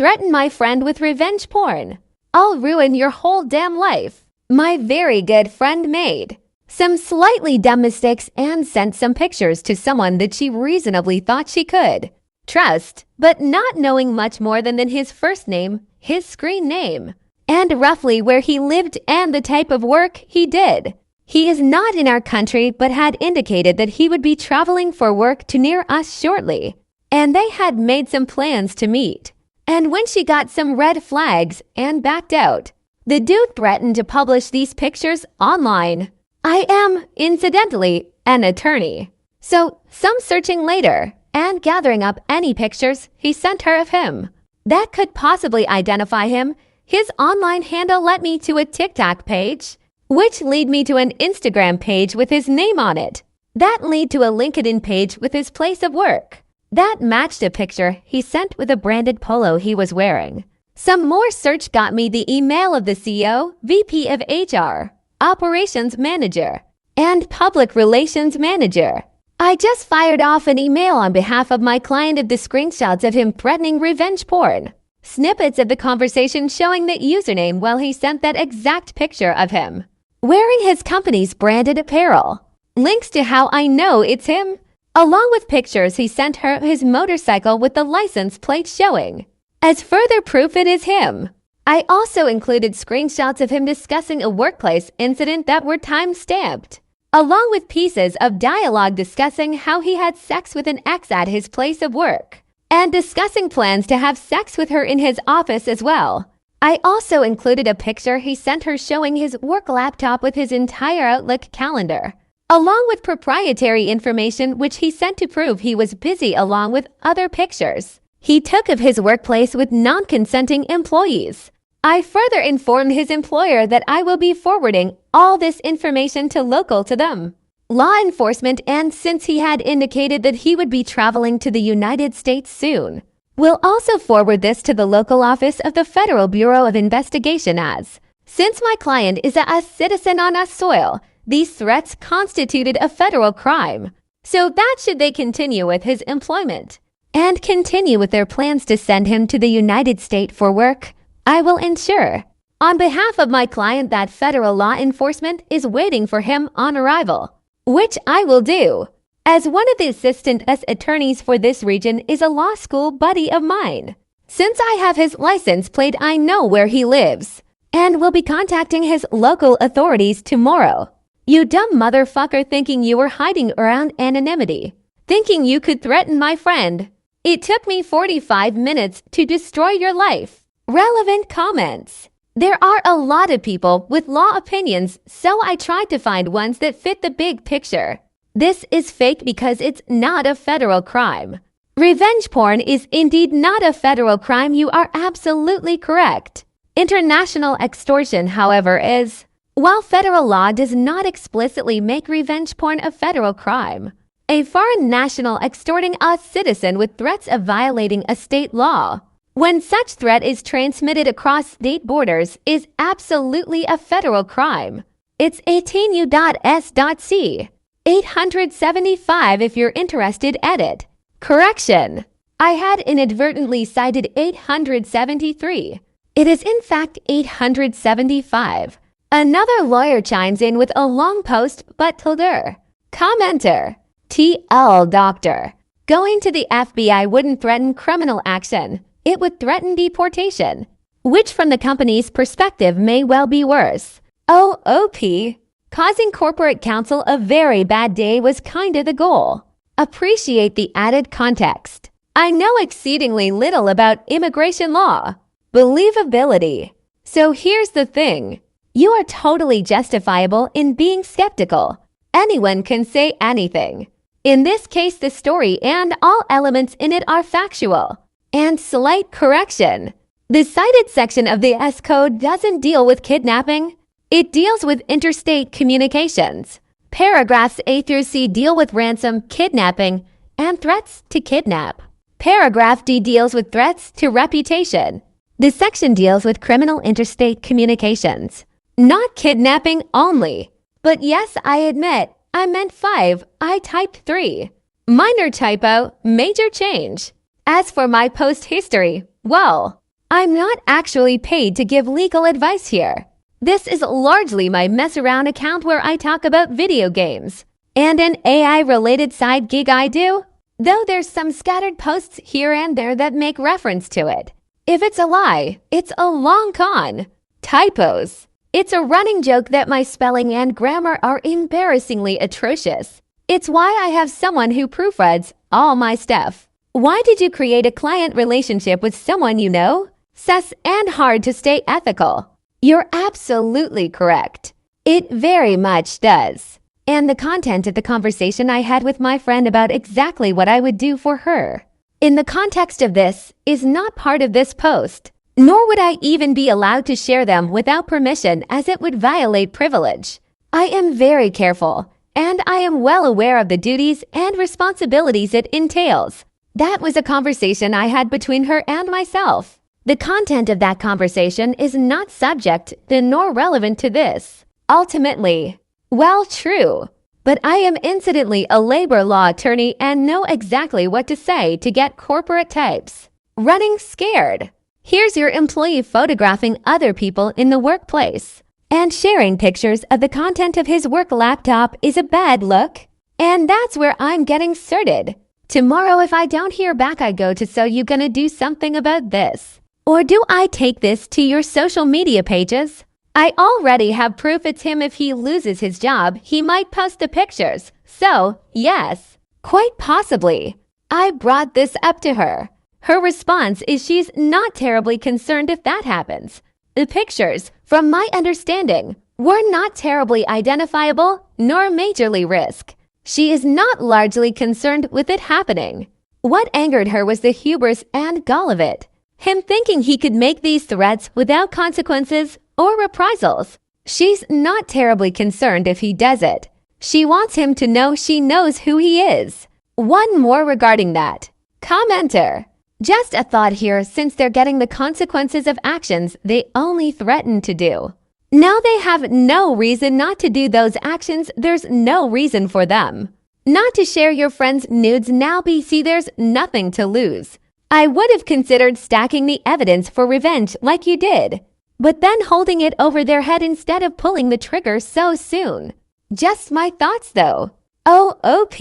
threaten my friend with revenge porn. I'll ruin your whole damn life. My very good friend made some slightly dumb mistakes and sent some pictures to someone that she reasonably thought she could trust, but not knowing much more than his first name, his screen name, and roughly where he lived and the type of work he did. He is not in our country but had indicated that he would be traveling for work to near us shortly, and they had made some plans to meet. And when she got some red flags and backed out, the dude threatened to publish these pictures online. I am, incidentally, an attorney. So, some searching later and gathering up any pictures he sent her of him that could possibly identify him, his online handle led me to a TikTok page, which lead me to an Instagram page with his name on it. That lead to a LinkedIn page with his place of work. That matched a picture he sent with a branded polo he was wearing. Some more search got me the email of the CEO, VP of HR, Operations Manager, and Public Relations Manager. I just fired off an email on behalf of my client of the screenshots of him threatening revenge porn. Snippets of the conversation showing the username while he sent that exact picture of him wearing his company's branded apparel. Links to how I know it's him, along with pictures he sent her of his motorcycle with the license plate showing as further proof it is him. I also included screenshots of him discussing a workplace incident that were time-stamped, along with pieces of dialogue discussing how he had sex with an ex at his place of work, and discussing plans to have sex with her in his office as well. I also included a picture he sent her showing his work laptop with his entire Outlook calendar, along with proprietary information which he sent to prove he was busy along with other pictures he took of his workplace with non-consenting employees. I further informed his employer that I will be forwarding all this information to local to them, law enforcement, and since he had indicated that he would be traveling to the United States soon, we'll also forward this to the local office of the Federal Bureau of Investigation as, since my client is a citizen on us soil, these threats constituted a federal crime. So that should they continue with his employment and continue with their plans to send him to the United States for work, I will ensure, on behalf of my client, that federal law enforcement is waiting for him on arrival, which I will do. As one of the assistant U.S. attorneys for this region is a law school buddy of mine. Since I have his license plate, I know where he lives, and will be contacting his local authorities tomorrow. You dumb motherfucker thinking you were hiding around anonymity, thinking you could threaten my friend. It took me 45 minutes to destroy your life. Relevant comments. There are a lot of people with law opinions, so I tried to find ones that fit the big picture. This is fake because it's not a federal crime. Revenge porn is indeed not a federal crime. You are absolutely correct. International extortion, however, is. While federal law does not explicitly make revenge porn a federal crime, a foreign national extorting a citizen with threats of violating a state law, when such threat is transmitted across state borders, is absolutely a federal crime. It's 18 U.S.C. 875 if you're interested. Edit. Correction. I had inadvertently cited 873. It is in fact 875. Another lawyer chimes in with a long post but tilde. Commenter. TL Doctor. Going to the FBI wouldn't threaten criminal action. It would threaten deportation, which from the company's perspective may well be worse. OOP. Causing corporate counsel a very bad day was kinda the goal. Appreciate the added context. I know exceedingly little about immigration law. Believability. So here's the thing. You are totally justifiable in being skeptical. Anyone can say anything. In this case, the story and all elements in it are factual. And slight correction. The cited section of the S Code doesn't deal with kidnapping. It deals with interstate communications. Paragraphs A through C deal with ransom, kidnapping, and threats to kidnap. Paragraph D deals with threats to reputation. This section deals with criminal interstate communications, not kidnapping only. But yes, I admit, I meant 5, I typed 3. Minor typo, major change. As for my post history, well, I'm not actually paid to give legal advice here. This is largely my mess around account where I talk about video games. And an AI-related side gig I do, though there's some scattered posts here and there that make reference to it. If it's a lie, it's a long con. Typos. It's a running joke that my spelling and grammar are embarrassingly atrocious. It's why I have someone who proofreads all my stuff. Why did you create a client relationship with someone you know? Sus and hard to stay ethical. You're absolutely correct. It very much does. And the content of the conversation I had with my friend about exactly what I would do for her, in the context of this, is not part of this post, nor would I even be allowed to share them without permission as it would violate privilege. I am very careful, and I am well aware of the duties and responsibilities it entails. That was a conversation I had between her and myself. The content of that conversation is not subject nor relevant to this. Ultimately, well, true, but I am incidentally a labor law attorney and know exactly what to say to get corporate types. Running scared. Here's your employee photographing other people in the workplace. And sharing pictures of the content of his work laptop is a bad look. And that's where I'm getting started. Tomorrow if I don't hear back I go to so you gonna do something about this. Or do I take this to your social media pages? I already have proof it's him. If he loses his job, he might post the pictures. So, yes, quite possibly. I brought this up to her. Her response is she's not terribly concerned if that happens. The pictures, from my understanding, were not terribly identifiable nor majorly risk. She is not largely concerned with it happening. What angered her was the hubris and gall of it. Him thinking he could make these threats without consequences or reprisals. She's not terribly concerned if he does it. She wants him to know she knows who he is. One more regarding that. Commenter. Just a thought here, since they're getting the consequences of actions they only threaten to do. Now they have no reason not to do those actions. There's no reason for them. Not to share your friend's nudes now, BC, there's nothing to lose. I would have considered stacking the evidence for revenge like you did, but then holding it over their head instead of pulling the trigger so soon. Just my thoughts though. Oh, OP.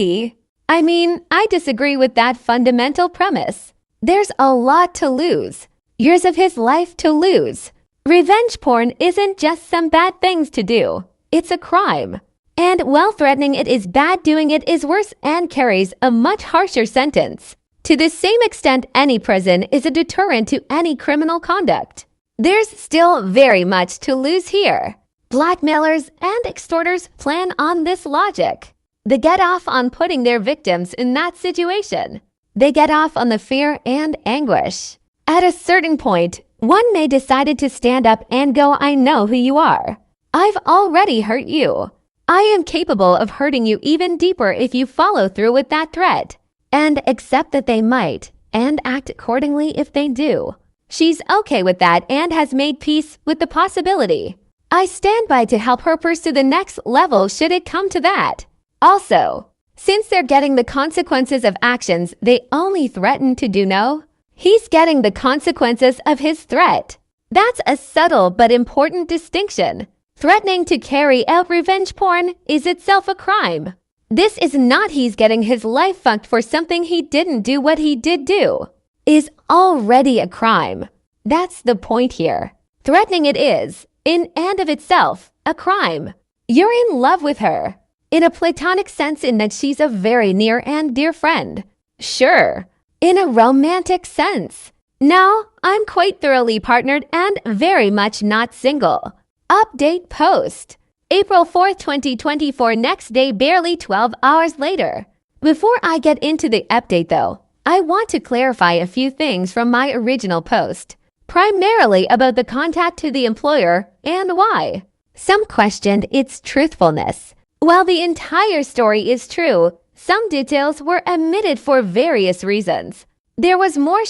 I mean, I disagree with that fundamental premise. There's a lot to lose. Years of his life to lose. Revenge porn isn't just some bad things to do. It's a crime. And while threatening it is bad, doing it is worse and carries a much harsher sentence. To the same extent, any prison is a deterrent to any criminal conduct. There's still very much to lose here. Blackmailers and extorters plan on this logic. They get off on putting their victims in that situation. They get off on the fear and anguish. At a certain point, one may decide to stand up and go, I know who you are. I've already hurt you. I am capable of hurting you even deeper if you follow through with that threat. And accept that they might, and act accordingly if they do. She's okay with that and has made peace with the possibility. I stand by to help her pursue the next level should it come to that. Also, since they're getting the consequences of actions they only threaten to do, no, he's getting the consequences of his threat. That's a subtle but important distinction. Threatening to carry out revenge porn is itself a crime. This is not he's getting his life fucked for something he didn't do. What he did do is already a crime. That's the point here. Threatening it is, in and of itself, a crime. You're in love with her. In a platonic sense, in that she's a very near and dear friend. Sure. In a romantic sense. No, I'm quite thoroughly partnered and very much not single. Update post. April 4th, 2024, next day, barely 12 hours later. Before I get into the update though, I want to clarify a few things from my original post, primarily about the contact to the employer and why. Some questioned its truthfulness. While the entire story is true, some details were omitted for various reasons. There was more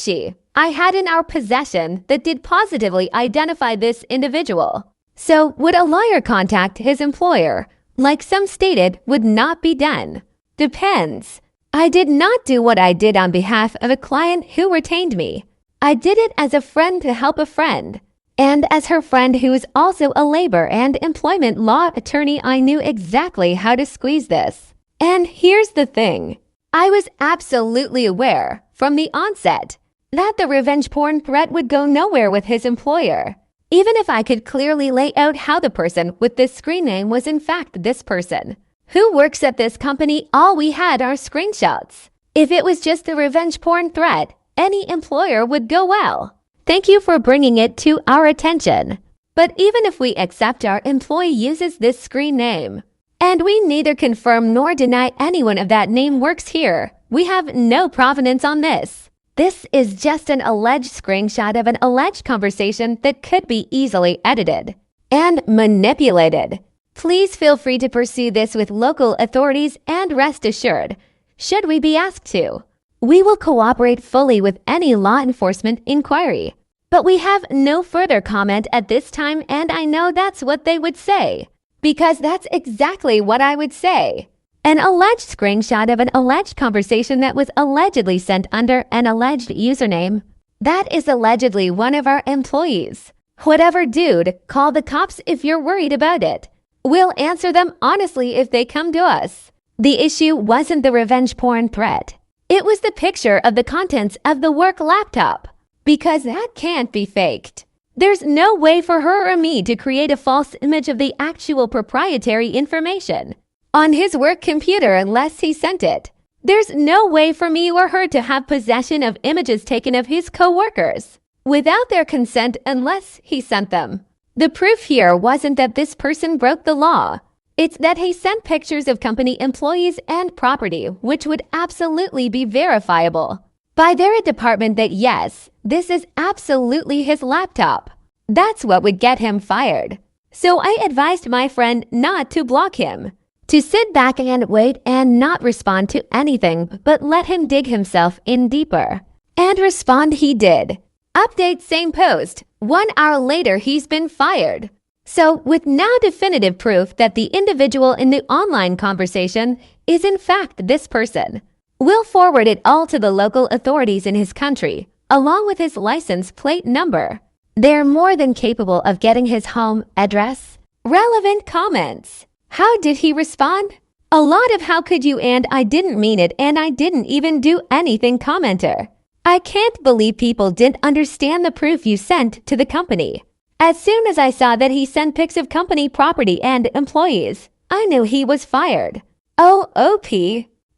I had in our possession that did positively identify this individual. So would a lawyer contact his employer, like some stated would not be done? Depends. I did not do what I did on behalf of a client who retained me. I did it as a friend to help a friend. And as her friend who is also a labor and employment law attorney, I knew exactly how to squeeze this. And here's the thing. I was absolutely aware from the onset that the revenge porn threat would go nowhere with his employer, even if I could clearly lay out how the person with this screen name was in fact this person. Who works at this company? All we had are screenshots. If it was just the revenge porn threat, any employer would go well. Thank you for bringing it to our attention. But even if we accept our employee uses this screen name, and we neither confirm nor deny anyone of that name works here, we have no provenance on this. This is just an alleged screenshot of an alleged conversation that could be easily edited and manipulated. Please feel free to pursue this with local authorities and rest assured, should we be asked to, we will cooperate fully with any law enforcement inquiry. But we have no further comment at this time, and I know that's what they would say, because that's exactly what I would say. An alleged screenshot of an alleged conversation that was allegedly sent under an alleged username. That is allegedly one of our employees. Whatever, dude, call the cops if you're worried about it. We'll answer them honestly if they come to us. The issue wasn't the revenge porn threat. It was the picture of the contents of the work laptop. Because that can't be faked. There's no way for her or me to create a false image of the actual proprietary information on his work computer unless he sent it. There's no way for me or her to have possession of images taken of his co-workers without their consent unless he sent them. The proof here wasn't that this person broke the law. It's that he sent pictures of company employees and property, which would absolutely be verifiable by their department that yes, this is absolutely his laptop. That's what would get him fired. So I advised my friend not to block him, to sit back and wait and not respond to anything, but let him dig himself in deeper. And respond he did. Update same post. 1 hour later, he's been fired. So with now definitive proof that the individual in the online conversation is in fact this person, we'll forward it all to the local authorities in his country, along with his license plate number. They're more than capable of getting his home address. Relevant comments. How did he respond? A lot of how could you and I didn't mean it and I didn't even do anything commenter. I can't believe people didn't understand the proof you sent to the company. As soon as I saw that he sent pics of company property and employees, I knew he was fired. Oh, OP.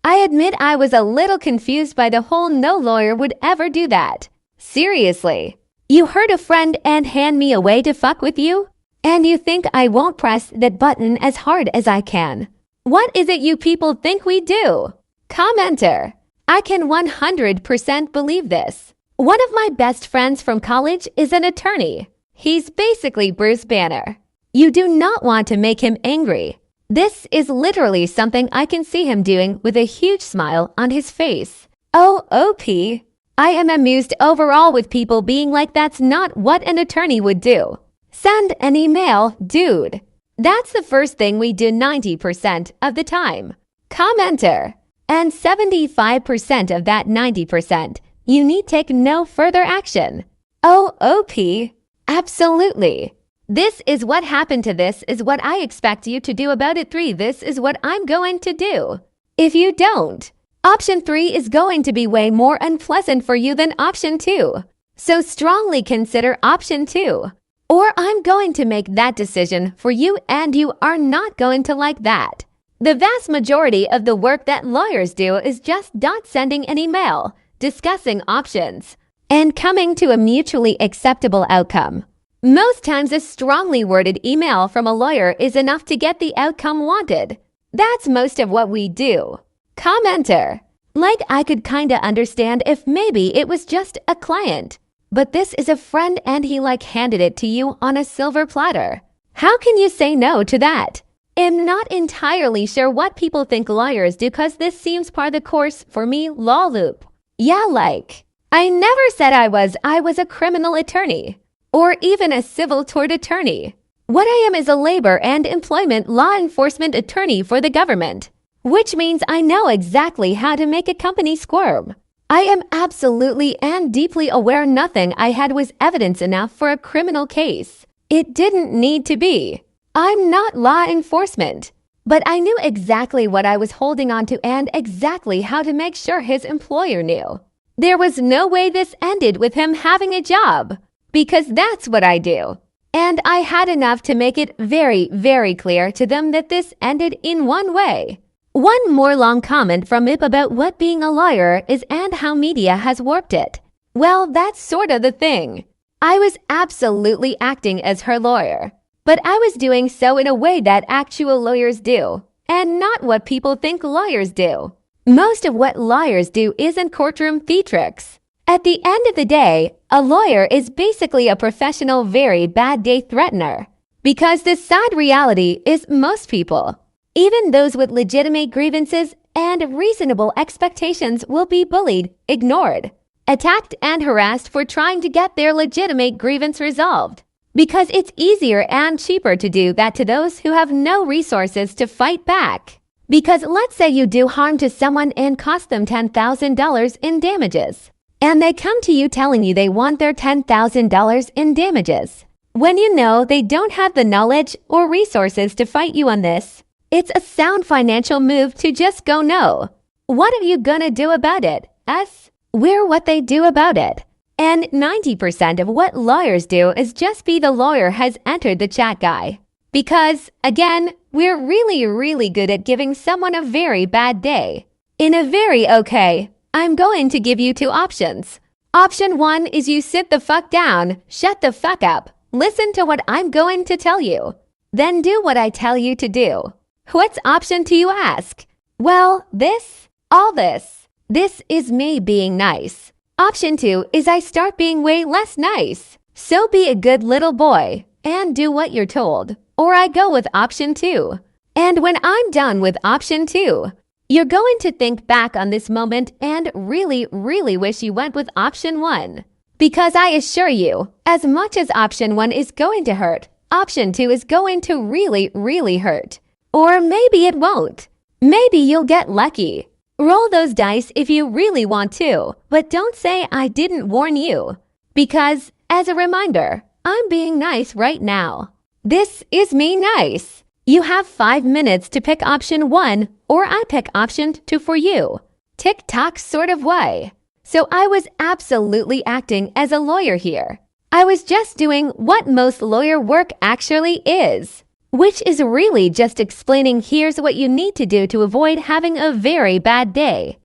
I admit I was a little confused by the whole no lawyer would ever do that. Seriously. You hurt a friend and hand me away to fuck with you? And you think I won't press that button as hard as I can? What is it you people think we do? Commenter. I can 100% believe this. One of my best friends from college is an attorney. He's basically Bruce Banner. You do not want to make him angry. This is literally something I can see him doing with a huge smile on his face. Oh, OP. I am amused overall with people being like that's not what an attorney would do. Send an email, dude. That's the first thing we do 90% of the time. Commenter. And 75% of that 90%, you need take no further action. Oh, OP. Absolutely. This is what happened to this is what I expect you to do about it. 3. This is what I'm going to do. If you don't, option 3 is going to be way more unpleasant for you than option 2. So strongly consider option 2. Or I'm going to make that decision for you and you are not going to like that. The vast majority of the work that lawyers do is just sending an email, discussing options, and coming to a mutually acceptable outcome. Most times a strongly worded email from a lawyer is enough to get the outcome wanted. That's most of what we do. Commenter. Like I could kinda understand if maybe it was just a client. But this is a friend and he handed it to you on a silver platter. How can you say no to that? I'm not entirely sure what people think lawyers do cause this seems par the course for me law loop. Yeah, I never said I was a criminal attorney. Or even a civil tort attorney. What I am is a labor and employment law enforcement attorney for the government, which means I know exactly how to make a company squirm. I am absolutely and deeply aware nothing I had was evidence enough for a criminal case. It didn't need to be. I'm not law enforcement. But I knew exactly what I was holding on to and exactly how to make sure his employer knew. There was no way this ended with him having a job, because that's what I do. And I had enough to make it very, very clear to them that this ended in one way. One more long comment from Ip about what being a lawyer is and how media has warped it. Well, that's sort of the thing. I was absolutely acting as her lawyer, but I was doing so in a way that actual lawyers do, and not what people think lawyers do. Most of what lawyers do isn't courtroom theatrics. At the end of the day, a lawyer is basically a professional very bad day threatener. Because the sad reality is most people, even those with legitimate grievances and reasonable expectations, will be bullied, ignored, attacked, and harassed for trying to get their legitimate grievance resolved. Because it's easier and cheaper to do that to those who have no resources to fight back. Because let's say you do harm to someone and cost them $10,000 in damages, and they come to you telling you they want their $10,000 in damages, when you know they don't have the knowledge or resources to fight you on this. It's a sound financial move to just go no. What are you gonna do about it? We're what they do about it. And 90% of what lawyers do is just be the lawyer has entered the chat guy. Because, again, we're really, really good at giving someone a very bad day. In a very okay, I'm going to give you two options. Option 1 is you sit the fuck down, shut the fuck up, listen to what I'm going to tell you, then do what I tell you to do. What's option 2, you ask? Well, all this. This is me being nice. Option 2 is I start being way less nice. So be a good little boy and do what you're told. Or I go with option 2. And when I'm done with option 2, you're going to think back on this moment and really, really wish you went with option 1. Because I assure you, as much as option 1 is going to hurt, option 2 is going to really, really hurt. Or maybe it won't. Maybe you'll get lucky. Roll those dice if you really want to, but don't say I didn't warn you. Because, as a reminder, I'm being nice right now. This is me nice. You have 5 minutes to pick option 1, or I pick option 2 for you. Tick-tock sort of way. So I was absolutely acting as a lawyer here. I was just doing what most lawyer work actually is, which is really just explaining here's what you need to do to avoid having a very bad day.